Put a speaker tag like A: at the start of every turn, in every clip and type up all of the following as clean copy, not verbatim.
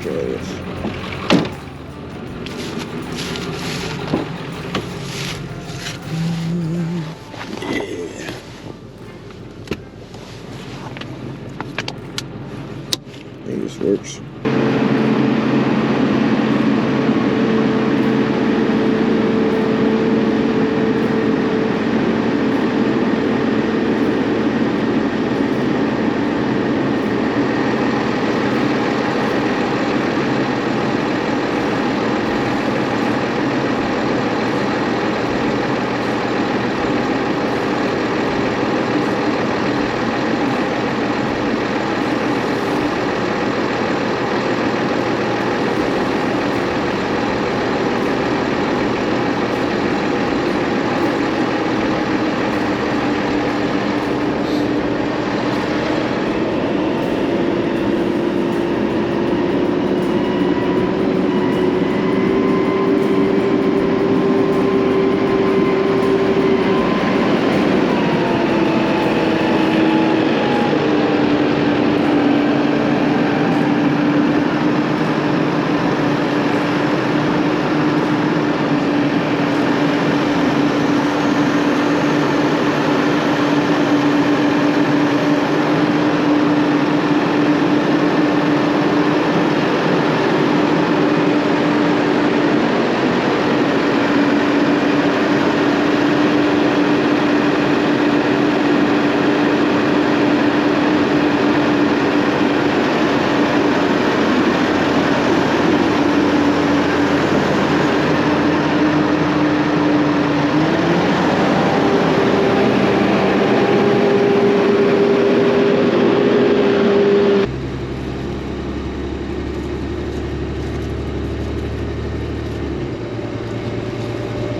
A: picture of this. Yeah. I think this works.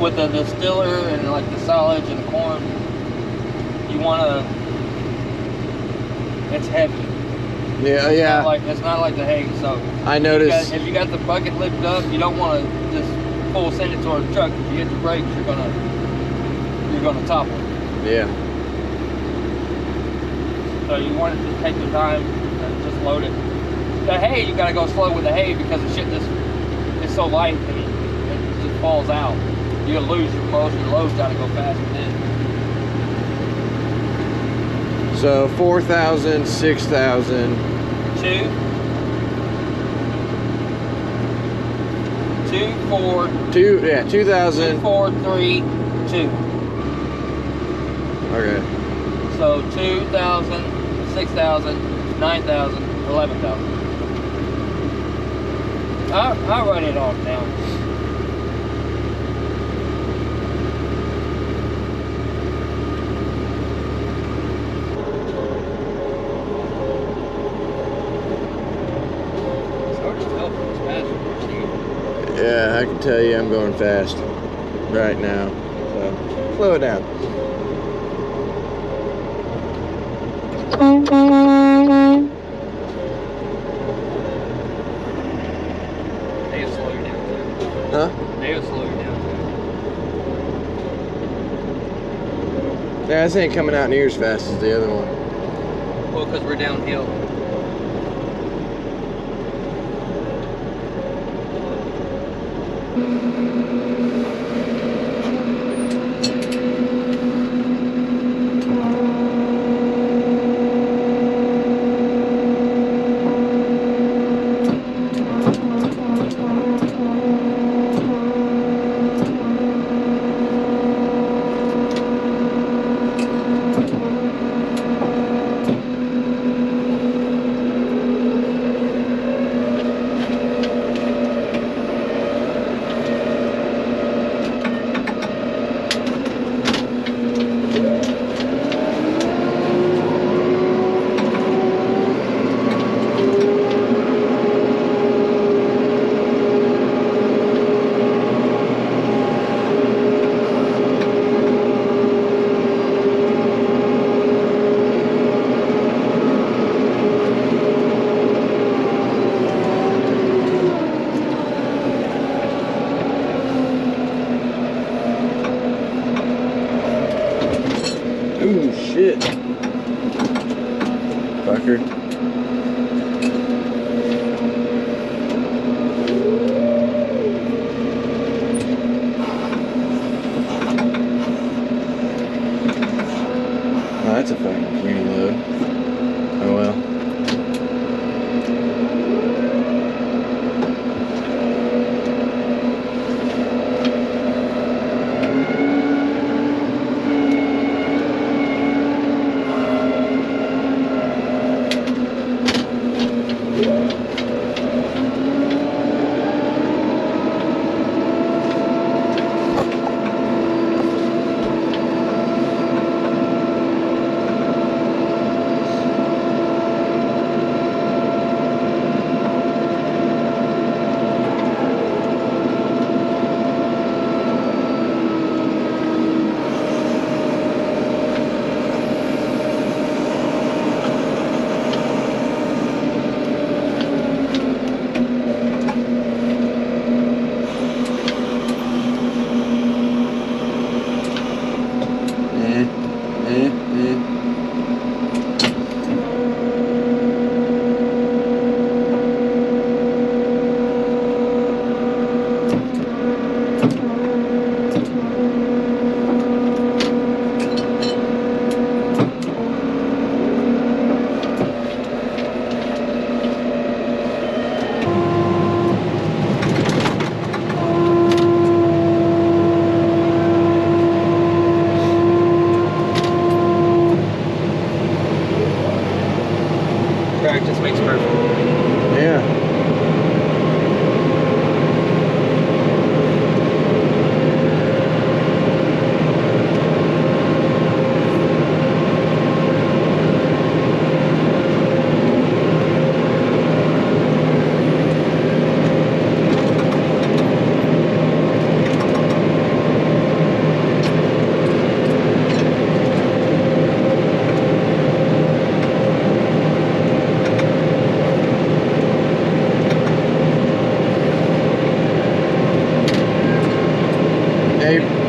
B: With the distiller and like the silage and the corn, you want to, it's heavy.
A: Yeah, yeah.
B: It's not like the hay. So
A: I noticed.
B: If you got the bucket lifted up, you don't want to just full send it toward the truck. If you hit the brakes, you're gonna topple.
A: Yeah.
B: So you want to just take your time and just load it. The hay, you gotta go slow with the hay because the shit it's so light and it just falls out. You'll lose most of your load's gotta go faster then.
A: So 4,000, 6,000.
B: 2, 4,
A: 2, yeah, 2,000.
B: 2, 4, 3, 2.
A: Okay.
B: So 2,000, 6,000, 9,000, 11,000. I'll write it off now.
A: Yeah, I can tell you I'm going fast right now. So slow it down.
B: They'll slow you down too.
A: Huh?
B: They'll slow you down too.
A: Yeah, this ain't coming out near as fast as the other one.
B: Well, because we're downhill.
A: Ooh, shit. Fucker.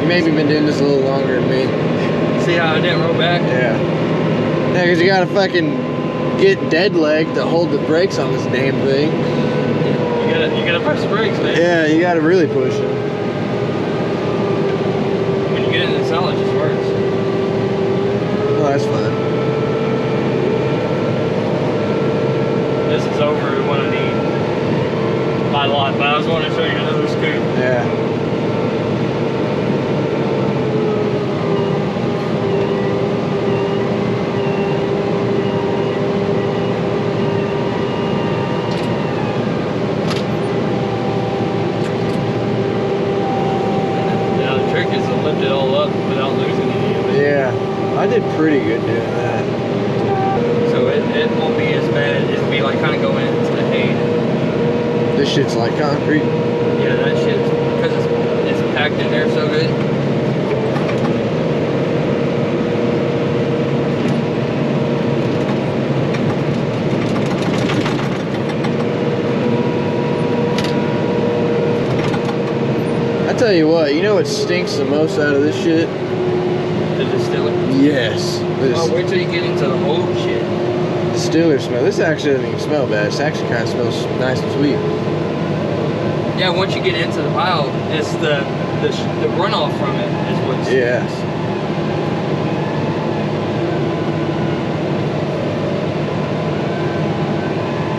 A: maybe been doing this a little longer than me.
B: See how I didn't roll back?
A: Yeah. Yeah, because you gotta fucking get dead leg to hold the brakes on this damn thing.
B: You gotta press the brakes, man.
A: Yeah, you gotta really push it.
B: When you get in the solid, it just works.
A: Oh, that's fine.
B: This is over what I need by lot, but I was wanting to show you another scoop.
A: Yeah.
B: Now the trick is to lift it all up without losing any of it.
A: Yeah. I did pretty good doing that.
B: So it won't be as bad. It'll be like kind of going into the hay.
A: This shit's like concrete.
B: Yeah, that shit, because it's packed in there so good.
A: I tell you what stinks the most out of this shit?
B: The distiller.
A: Yes.
B: Oh, wait till you get into the old shit.
A: Distiller smell. This actually doesn't even smell bad. This actually kind of smells nice and sweet.
B: Yeah, once you get into the pile, it's the runoff from it is what stinks.
A: Yeah.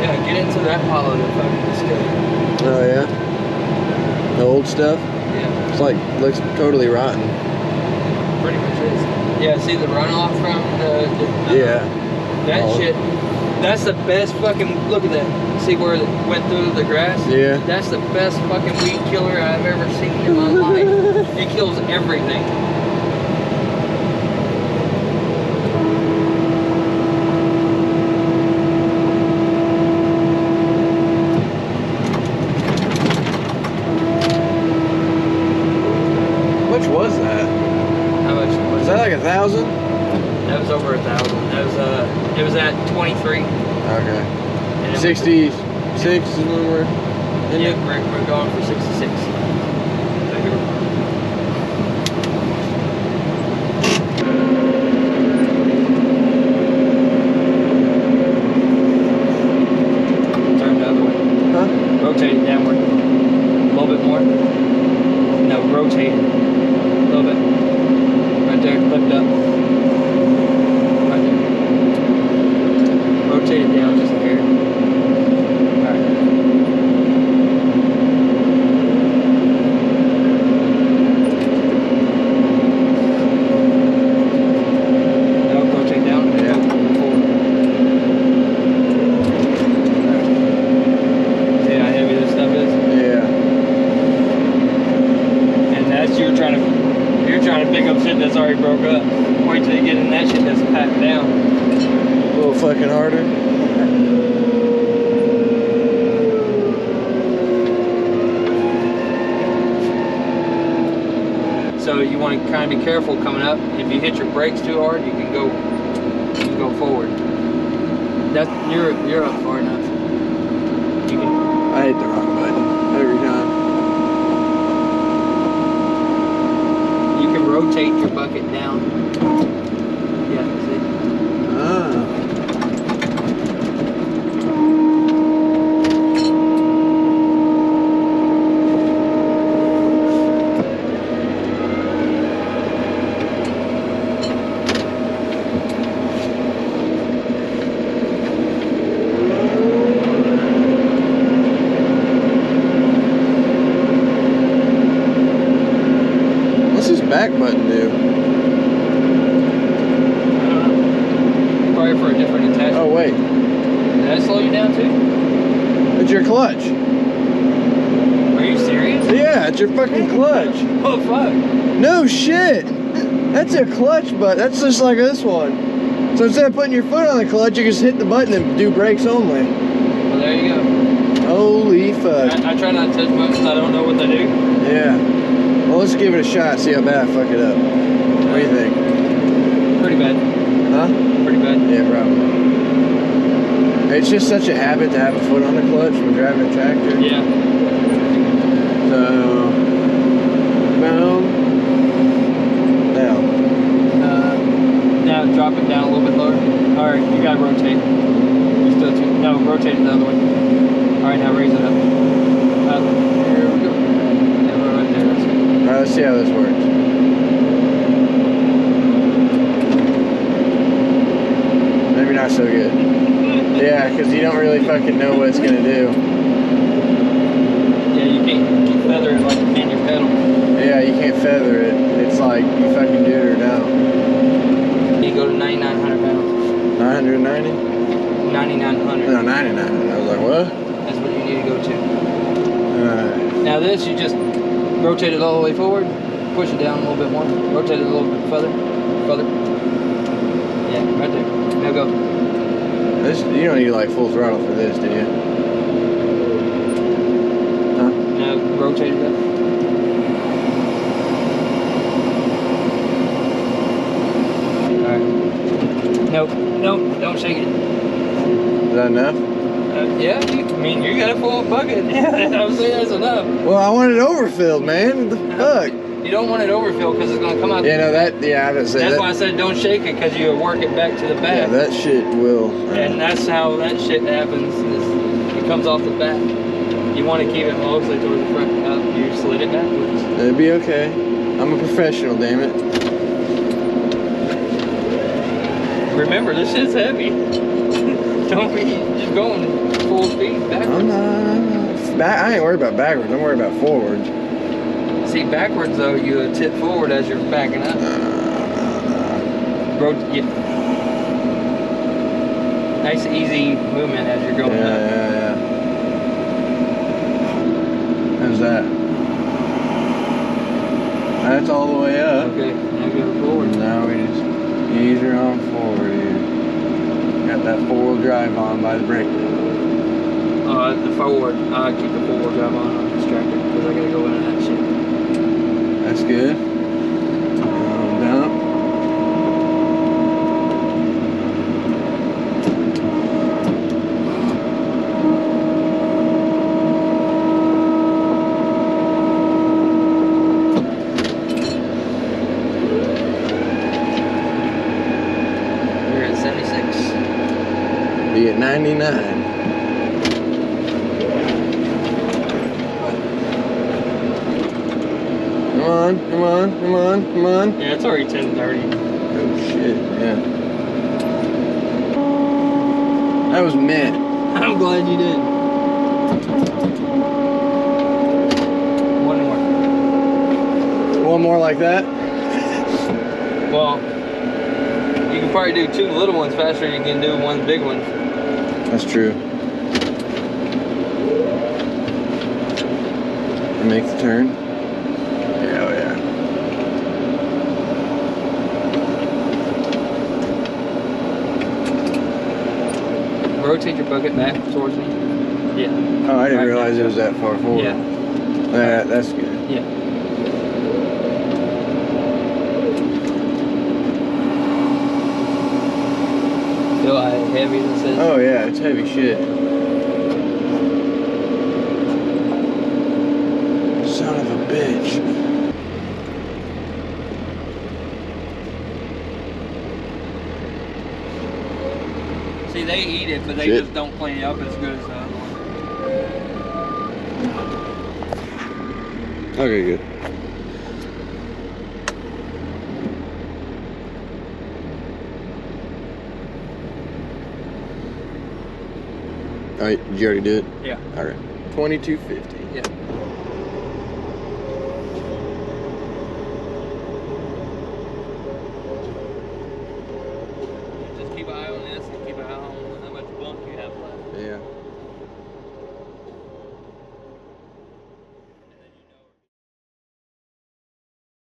B: Yeah, get into that pile of the fucking distiller.
A: Oh yeah. The old stuff.
B: Yeah,
A: It's like looks totally rotten.
B: pretty much is. Yeah, see the runoff from the
A: Yeah.
B: that
A: Oh.
B: shit. That's the best fucking. Look at that. See where it went through the grass?
A: Yeah.
B: That's the best fucking weed killer I've ever seen in my life. It kills everything.
A: How much was that?
B: How much was
A: Was that like 1,000?
B: That was over 1,000. That was it was at 23.
A: Okay.
B: And it
A: 66 is when we're in
B: Yeah,
A: it?
B: we're going for 66. So here. Turn the other way.
A: Huh?
B: Rotate it downward. A little bit more. No, rotate it. A little bit. Right there, lift up. Right there. Rotate it down just a hair. Alright. Now rotate down.
A: Yeah.
B: Forward. See how heavy this stuff is?
A: Yeah.
B: And that's you're trying to pick up shit that's already broke up. Wait till you get in that shit that's packed down.
A: A little fucking harder.
B: So you want to kind of be careful coming up. If you hit your brakes too hard, you can go forward. That's you're up far enough. You can.
A: I hit the wrong button every time.
B: You can rotate your bucket down. Yeah, see?
A: Ah. What's this back button do?
B: I don't know. Probably for a different attachment.
A: Oh wait,
B: Did that slow you down too?
A: it's your clutch.
B: Are you serious?
A: Yeah, it's your fucking clutch.
B: Oh fuck.
A: No shit. That's a clutch button. That's just like this one. So instead of putting your foot on the clutch, you just hit the button and do brakes only.
B: Well, there you go.
A: Holy fuck.
B: I try not to touch buttons. I don't know what they do.
A: Yeah. Well, let's give it a shot. See how bad I fuck it up. What do you think?
B: Pretty bad.
A: Huh?
B: Pretty bad.
A: Yeah, probably. It's just such a habit to have a foot on the clutch when driving a tractor.
B: Yeah.
A: So, boom.
B: Now drop it down a little bit lower. All right, you gotta rotate. You're still too. No, rotate it the other way. All right, now raise it up. Here we go. Yeah, right there. That's good.
A: All right, let's see how this works. Maybe not so good. Yeah, because you don't really fucking know what it's gonna do.
B: Yeah, you can't feather it like you can your pedal.
A: Yeah, you can't feather it. It's like you fucking do it or don't.
B: You go to 9,900 pounds.
A: 990?
B: 9,900.
A: No, 99. I was like, what?
B: That's what you need to go to.
A: Alright.
B: Now this, you just rotate it all the way forward, push it down a little bit more, rotate it a little bit further. Yeah, right there. Now go.
A: This, you don't need like full throttle for this, do you? Huh?
B: Now rotate it up. Alright. Nope, don't shake it.
A: Is that enough?
B: Yeah, I mean, you got a full bucket. Yeah, I'm saying that's enough.
A: Well, I want it overfilled, man. What the fuck?
B: You don't want it overfilled because it's going to come out.
A: Yeah, no, yeah, I didn't say that.
B: That's why I said don't shake it, because you work it back to the back.
A: Yeah, that shit will.
B: And that's how that shit happens. Is it comes off the back. You want to keep it mostly towards the front. You slid it backwards.
A: It'd be okay. I'm a professional, damn it.
B: Remember, this shit's heavy. Don't be just going full speed backwards.
A: I'm not. I ain't worried about backwards. I'm worried about forwards.
B: See, backwards though, you tip forward as you're backing up. Yeah. Nice easy movement as you're going up.
A: Yeah. How's that? That's all the way up.
B: Okay, now go forward.
A: Now we just ease her on forward here. Got that four-wheel drive on by the brake.
B: The forward. I keep the four-wheel drive on. I'm distracted because I gotta go into that shit.
A: That's good. Dump.
B: We're at 76.
A: Be at 99. Come on.
B: Yeah, it's already 10:30.
A: Oh shit, yeah. That was mint.
B: I'm glad you did. One more.
A: One more like that?
B: Well, you can probably do two little ones faster than you can do one big one.
A: That's true. Make the turn. Yeah, oh yeah.
B: Rotate your bucket back towards me. Yeah.
A: Oh, I didn't realize it was that far forward.
B: Yeah.
A: That's good.
B: Yeah. Feel how heavy this is?
A: Oh yeah, it's heavy shit. Son of a bitch.
B: See, they eat it, but they
A: Shit.
B: just don't clean it up as good as the other one.
A: Okay, good. Alright, did you already do it?
B: Yeah.
A: Alright. 2250.
B: Yeah.